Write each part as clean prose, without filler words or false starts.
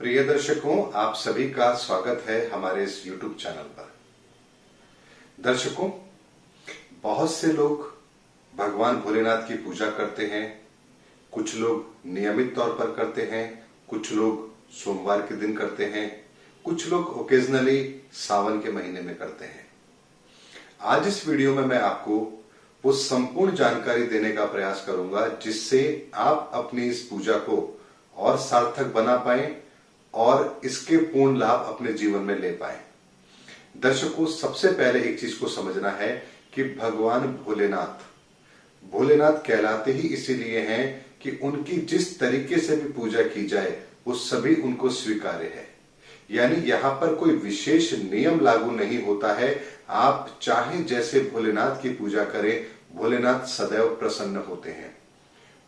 प्रिय दर्शकों, आप सभी का स्वागत है हमारे इस YouTube चैनल पर। दर्शकों, बहुत से लोग भगवान भोलेनाथ की पूजा करते हैं। कुछ लोग नियमित तौर पर करते हैं, कुछ लोग सोमवार के दिन करते हैं, कुछ लोग ओकेजनली सावन के महीने में करते हैं। आज इस वीडियो में मैं आपको वो संपूर्ण जानकारी देने का प्रयास करूंगा जिससे आप अपनी इस पूजा को और सार्थक बना पाएं और इसके पूर्ण लाभ अपने जीवन में ले पाएं। दर्शकों, सबसे पहले एक चीज को समझना है कि भगवान भोलेनाथ कहलाते ही इसीलिए हैं कि उनकी जिस तरीके से भी पूजा की जाए वो सभी उनको स्वीकार्य है। यानी यहां पर कोई विशेष नियम लागू नहीं होता है। आप चाहे जैसे भोलेनाथ की पूजा करें, भोलेनाथ सदैव प्रसन्न होते हैं।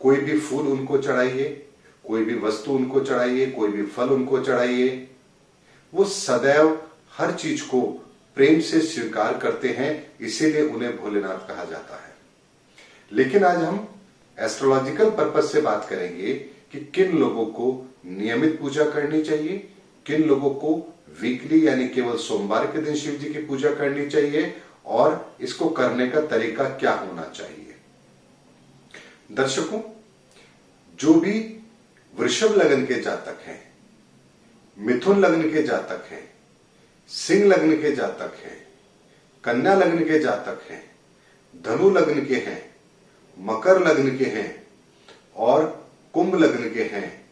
कोई भी फूल उनको चढ़ाइए, कोई भी वस्तु उनको चढ़ाइए, कोई भी फल उनको चढ़ाइए, वो सदैव हर चीज को प्रेम से स्वीकार करते हैं, इसीलिए उन्हें भोलेनाथ कहा जाता है। लेकिन आज हम एस्ट्रोलॉजिकल पर्पस से बात करेंगे कि किन लोगों को नियमित पूजा करनी चाहिए, किन लोगों को वीकली यानी केवल सोमवार के दिन शिव जी की पूजा करनी चाहिए और इसको करने का तरीका क्या होना चाहिए। दर्शकों, जो भी वृषभ लग्न के जातक हैं, मिथुन लग्न के जातक हैं, सिंह लग्न के जातक हैं, कन्या लग्न के जातक हैं, धनु लग्न के हैं, मकर लग्न के हैं और कुंभ लग्न के हैं,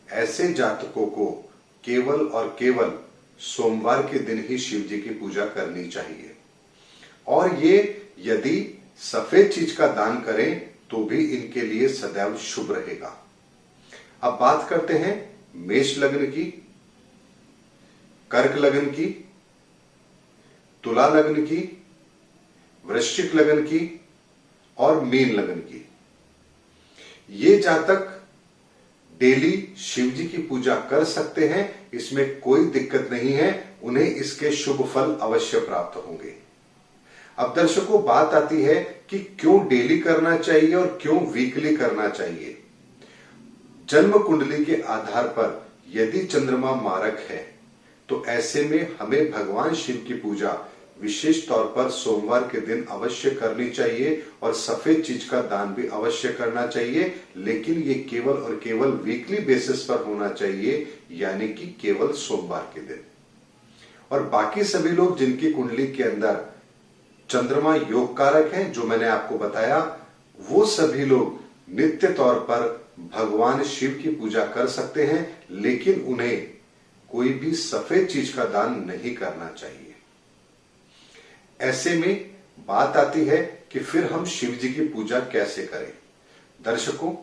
ऐसे जातकों को केवल और केवल सोमवार के दिन ही शिव जी की पूजा करनी चाहिए। और ये यदि सफेद चीज का दान करें तो भी इनके लिए सदैव शुभ रहेगा। अब बात करते हैं मेष लग्न की, कर्क लग्न की, तुला लग्न की, वृश्चिक लग्न की और मीन लग्न की। ये जातक डेली शिव जी की पूजा कर सकते हैं, इसमें कोई दिक्कत नहीं है, उन्हें इसके शुभ फल अवश्य प्राप्त होंगे। अब दर्शकों, बात आती है कि क्यों डेली करना चाहिए और क्यों वीकली करना चाहिए। जन्म कुंडली के आधार पर यदि चंद्रमा मारक है तो ऐसे में हमें भगवान शिव की पूजा विशेष तौर पर सोमवार के दिन अवश्य करनी चाहिए और सफेद चीज का दान भी अवश्य करना चाहिए। लेकिन ये केवल और केवल वीकली बेसिस पर होना चाहिए, यानी कि केवल सोमवार के दिन। और बाकी सभी लोग जिनकी कुंडली के अंदर चंद्रमा योग कारक है, जो मैंने आपको बताया, वो सभी लोग नित्य तौर पर भगवान शिव की पूजा कर सकते हैं, लेकिन उन्हें कोई भी सफेद चीज का दान नहीं करना चाहिए। ऐसे में बात आती है कि फिर हम शिव जी की पूजा कैसे करें। दर्शकों,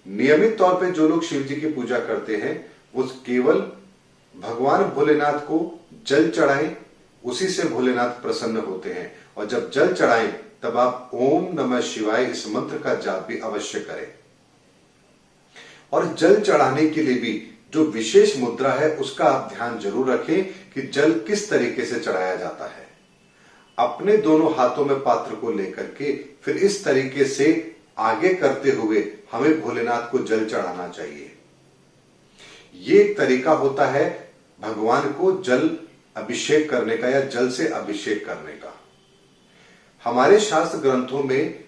नियमित तौर पे जो लोग शिव जी की पूजा करते हैं वो केवल भगवान भोलेनाथ को जल चढ़ाएं, उसी से भोलेनाथ प्रसन्न होते हैं। और जब जल चढ़ाएं तब आप ओम नमः शिवाय इस मंत्र का जाप भी अवश्य करें। और जल चढ़ाने के लिए भी जो विशेष मुद्रा है उसका आप ध्यान जरूर रखें कि जल किस तरीके से चढ़ाया जाता है। अपने दोनों हाथों में पात्र को लेकर के फिर इस तरीके से आगे करते हुए हमें भोलेनाथ को जल चढ़ाना चाहिए। ये एक तरीका होता है भगवान को जल अभिषेक करने का या जल से अभिषेक करने का। हमारे शास्त्र ग्रंथों में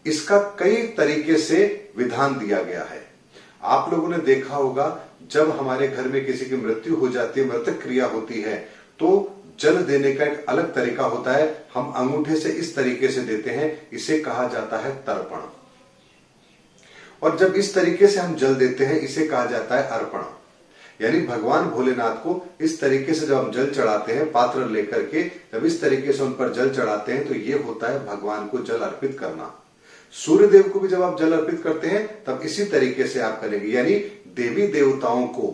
इसका कई तरीके से विधान दिया गया है। आप लोगों ने देखा होगा, जब हमारे घर में किसी की मृत्यु हो जाती है, मृतक क्रिया होती है, तो जल देने का एक अलग तरीका होता है। हम अंगूठे से इस तरीके से देते हैं, इसे कहा जाता है तर्पण। और जब इस तरीके से हम जल देते हैं, इसे कहा जाता है अर्पण। यानी भगवान भोलेनाथ को इस तरीके से जब हम जल चढ़ाते हैं, पात्र लेकर के जब इस तरीके से उन पर जल चढ़ाते हैं, तो ये होता है भगवान को जल अर्पित करना। सूर्य देव को भी जब आप जल अर्पित करते हैं तब इसी तरीके से आप करेंगे। यानी देवी देवताओं को,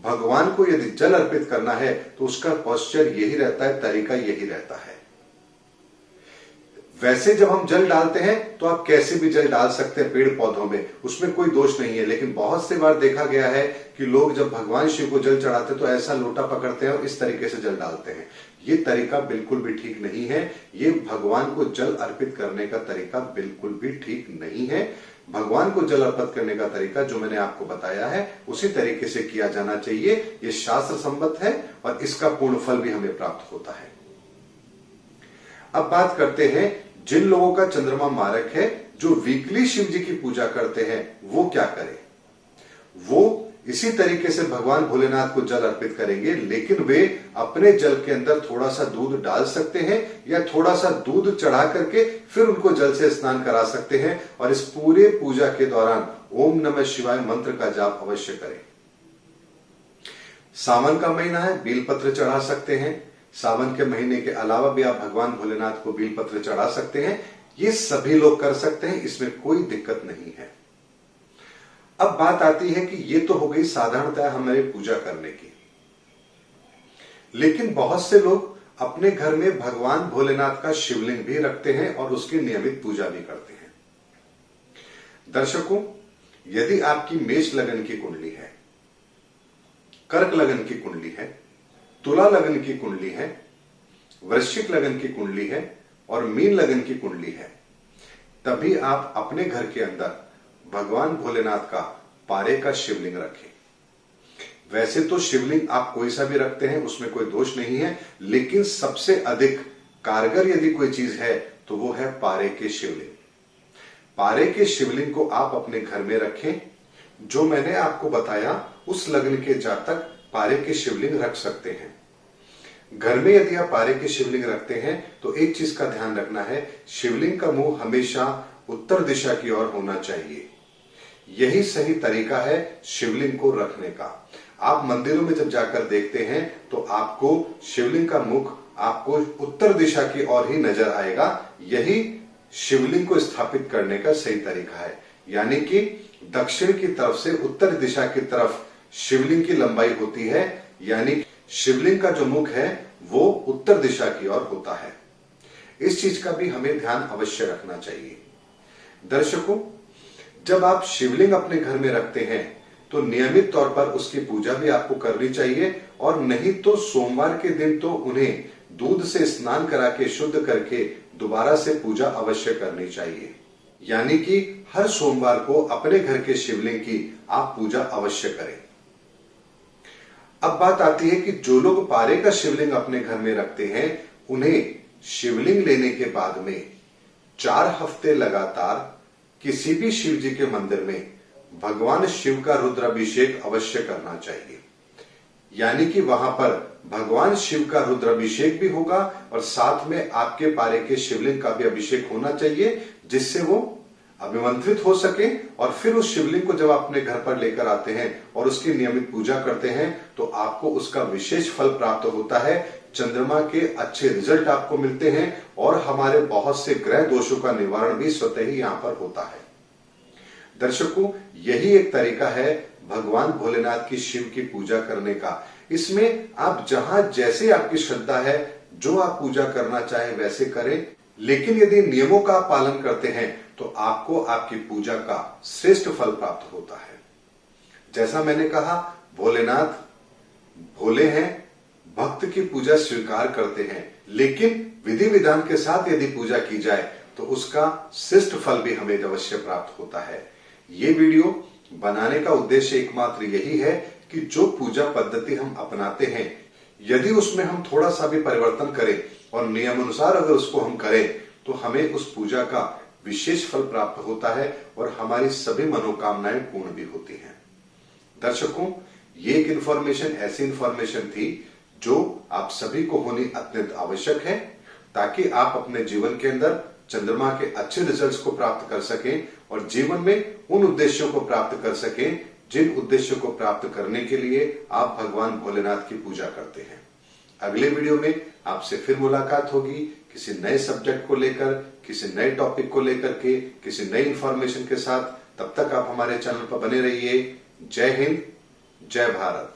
भगवान को यदि जल अर्पित करना है तो उसका पोस्चर यही रहता है, तरीका यही रहता है। वैसे जब हम जल डालते हैं तो आप कैसे भी जल डाल सकते हैं पेड़ पौधों में, उसमें कोई दोष नहीं है। लेकिन बहुत से बार देखा गया है कि लोग जब भगवान शिव को जल चढ़ाते तो ऐसा लोटा पकड़ते हैं और इस तरीके से जल डालते हैं। ये तरीका बिल्कुल भी ठीक नहीं है। ये भगवान को जल अर्पित करने का तरीका बिल्कुल भी ठीक नहीं है। भगवान को जल अर्पित करने का तरीका जो मैंने आपको बताया है उसी तरीके से किया जाना चाहिए। ये शास्त्र सम्मत है और इसका पूर्ण फल भी हमें प्राप्त होता है। अब बात करते हैं जिन लोगों का चंद्रमा मारक है, जो वीकली शिव जी की पूजा करते हैं, वो क्या करें? वो इसी तरीके से भगवान भोलेनाथ को जल अर्पित करेंगे, लेकिन वे अपने जल के अंदर थोड़ा सा दूध डाल सकते हैं या थोड़ा सा दूध चढ़ा करके फिर उनको जल से स्नान करा सकते हैं। और इस पूरे पूजा के दौरान ओम नमः शिवाय मंत्र का जाप अवश्य करें। सावन का महीना है, बेलपत्र चढ़ा सकते हैं। सावन के महीने के अलावा भी आप भगवान भोलेनाथ को बेलपत्र चढ़ा सकते हैं। ये सभी लोग कर सकते हैं, इसमें कोई दिक्कत नहीं है। अब बात आती है कि ये तो हो गई साधारणतः हमारे पूजा करने की, लेकिन बहुत से लोग अपने घर में भगवान भोलेनाथ का शिवलिंग भी रखते हैं और उसकी नियमित पूजा भी करते हैं। दर्शकों, यदि आपकी मेष लगन की कुंडली है, कर्क लगन की कुंडली है, तुला लगन की कुंडली है, वृश्चिक लगन की कुंडली है और मीन लगन की कुंडली है, तभी आप अपने घर के अंदर भगवान भोलेनाथ का पारे का शिवलिंग रखें। वैसे तो शिवलिंग आप कोई सा भी रखते हैं, उसमें कोई दोष नहीं है, लेकिन सबसे अधिक कारगर यदि कोई चीज है तो वो है पारे के शिवलिंग। पारे के शिवलिंग को आप अपने घर में रखें। जो मैंने आपको बताया उस लग्न के जातक पारे के शिवलिंग रख सकते हैं। घर में यदि आप पारे के शिवलिंग रखते हैं तो एक चीज का ध्यान रखना है, शिवलिंग का मुंह हमेशा उत्तर दिशा की ओर होना चाहिए। यही सही तरीका है शिवलिंग को रखने का। आप मंदिरों में जब जाकर देखते हैं तो आपको शिवलिंग का मुख आपको उत्तर दिशा की ओर ही नजर आएगा। यही शिवलिंग को स्थापित करने का सही तरीका है, यानी कि दक्षिण की तरफ से उत्तर दिशा की तरफ शिवलिंग की लंबाई होती है, यानी शिवलिंग का जो मुख है वो उत्तर दिशा की ओर होता है। इस चीज का भी हमें ध्यान अवश्य रखना चाहिए। दर्शकों, जब आप शिवलिंग अपने घर में रखते हैं तो नियमित तौर पर उसकी पूजा भी आपको करनी चाहिए, और नहीं तो सोमवार के दिन तो उन्हें दूध से स्नान करा के शुद्ध करके दोबारा से पूजा अवश्य करनी चाहिए। यानी कि हर सोमवार को अपने घर के शिवलिंग की आप पूजा अवश्य करें। अब बात आती है कि जो लोग पारे का शिवलिंग अपने घर में रखते हैं, उन्हें शिवलिंग लेने के बाद में 4 हफ्ते लगातार किसी भी शिव जी के मंदिर में भगवान शिव का रुद्राभिषेक अवश्य करना चाहिए। यानी कि वहां पर भगवान शिव का रुद्राभिषेक भी होगा और साथ में आपके पारे के शिवलिंग का भी अभिषेक होना चाहिए, जिससे वो अभिमंत्रित हो सके। और फिर उस शिवलिंग को जब आप अपने घर पर लेकर आते हैं और उसकी नियमित पूजा करते हैं तो आपको उसका विशेष फल प्राप्त होता है। चंद्रमा के अच्छे रिजल्ट आपको मिलते हैं और हमारे बहुत से ग्रह दोषों का निवारण भी स्वतः ही यहां पर होता है। दर्शकों, यही एक तरीका है भगवान भोलेनाथ की शिव की पूजा करने का। इसमें आप जहां जैसे आपकी श्रद्धा है, जो आप पूजा करना चाहे वैसे करें, लेकिन यदि नियमों का पालन करते हैं तो आपको आपकी पूजा का श्रेष्ठ फल प्राप्त होता है। जैसा मैंने कहा, भोलेनाथ भोले हैं, भक्त की पूजा स्वीकार करते हैं, लेकिन विधि विधान के साथ यदि पूजा की जाए तो उसका श्रेष्ठ फल भी हमें अवश्य प्राप्त होता है। ये वीडियो बनाने का उद्देश्य एकमात्र यही है कि जो पूजा पद्धति हम अपनाते हैं, यदि उसमें हम थोड़ा सा भी परिवर्तन करें और नियम अनुसार अगर उसको हम करें तो हमें उस पूजा का विशेष फल प्राप्त होता है और हमारी सभी मनोकामनाएं पूर्ण भी होती हैं। दर्शकों, ये एक इंफॉर्मेशन ऐसी इंफॉर्मेशन थी जो आप सभी को होनी अत्यंत आवश्यक है, ताकि आप अपने जीवन के अंदर चंद्रमा के अच्छे रिजल्ट्स को प्राप्त कर सकें और जीवन में उन उद्देश्यों को प्राप्त कर सकें जिन उद्देश्यों को प्राप्त करने के लिए आप भगवान भोलेनाथ की पूजा करते हैं। अगले वीडियो में आपसे फिर मुलाकात होगी किसी नए सब्जेक्ट को लेकर, किसी नए टॉपिक को लेकर के, किसी नई इंफॉर्मेशन के साथ। तब तक आप हमारे चैनल पर बने रहिए। जय हिंद, जय भारत।